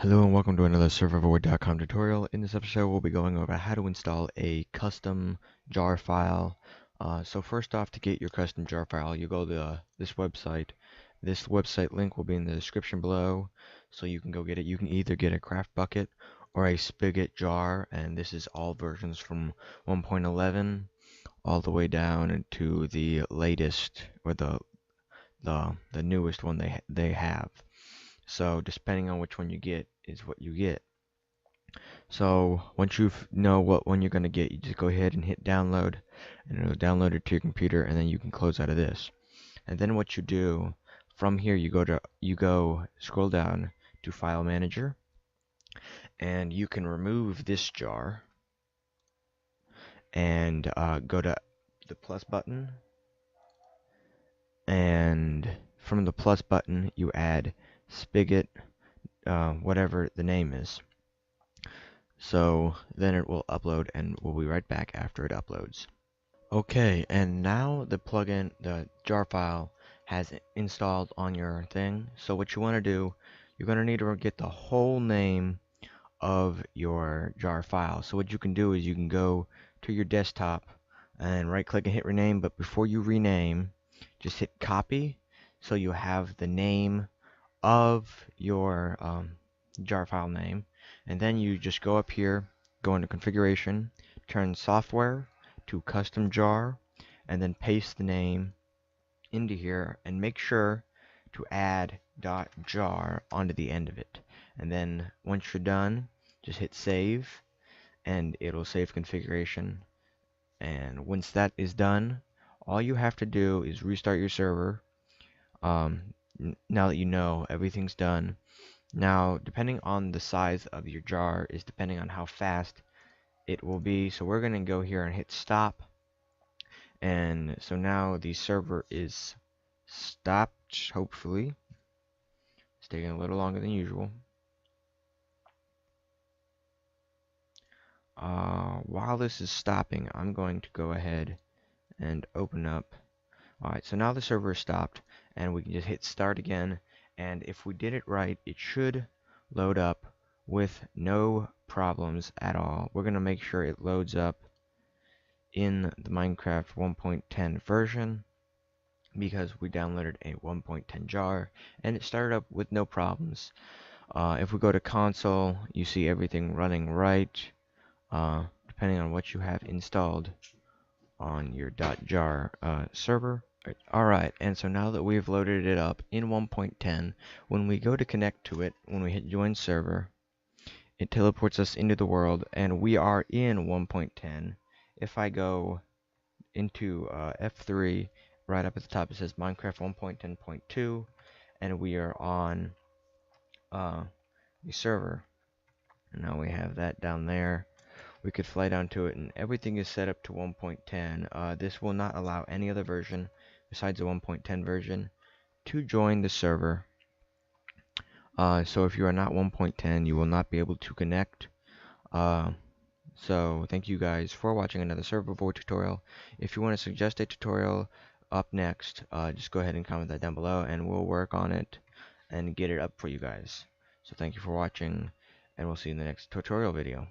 Hello and welcome to another ServerVoid.com tutorial. In this episode we'll be going over how to install a custom jar file. So first off, to get your custom jar file, you go to this website. This website link will be in the description below, so you can go get it. You can either get a craft bucket or a spigot jar, and this is all versions from 1.11 all the way down to the latest, or the newest one they have. So depending on which one you get is what you get. So once you know what one you're going to get, you just go ahead and hit download, and it'll download it to your computer, and then you can close out of this. And then what you do from here, you go scroll down to File Manager, and you can remove this jar and go to the plus button, and from the plus button you add spigot, whatever the name is. So then it will upload, and we'll be right back after it uploads. Okay, and now the jar file has installed on your thing. So what you want to do, you're going to need to get the whole name of your jar file. So what you can do is you can go to your desktop and right click and hit rename, but before you rename, just hit copy, so you have the name of your jar file name, and then you just go up here, go into configuration, turn software to custom jar, and then paste the name into here, and make sure to add .jar onto the end of it. And then once you're done, just hit save, and it'll save configuration. And once that is done, all you have to do is restart your server. Now that you know everything's done. Now, depending on the size of your jar is depending on how fast it will be. So we're going to go here and hit stop. And so now the server is stopped, hopefully. It's taking a little longer than usual. While this is stopping, I'm going to go ahead and open up. Alright, so now the server is stopped, and we can just hit start again. And if we did it right, it should load up with no problems at all. We're going to make sure it loads up in the Minecraft 1.10 version, because we downloaded a 1.10 jar and it started up with no problems. If we go to console, you see everything running right, depending on what you have installed on your .jar server. Alright, and so now that we've loaded it up in 1.10, when we go to connect to it, when we hit join server, it teleports us into the world, and we are in 1.10. If I go into F3, right up at the top it says Minecraft 1.10.2, and we are on the server. And now we have that down there. We could fly down to it, and everything is set up to 1.10. This will not allow any other version besides the 1.10 version to join the server. So if you are not 1.10, you will not be able to connect. So thank you guys for watching another ServerVoid tutorial. If you want to suggest a tutorial up next, just go ahead and comment that down below, and we'll work on it and get it up for you guys. So thank you for watching, and we'll see you in the next tutorial video.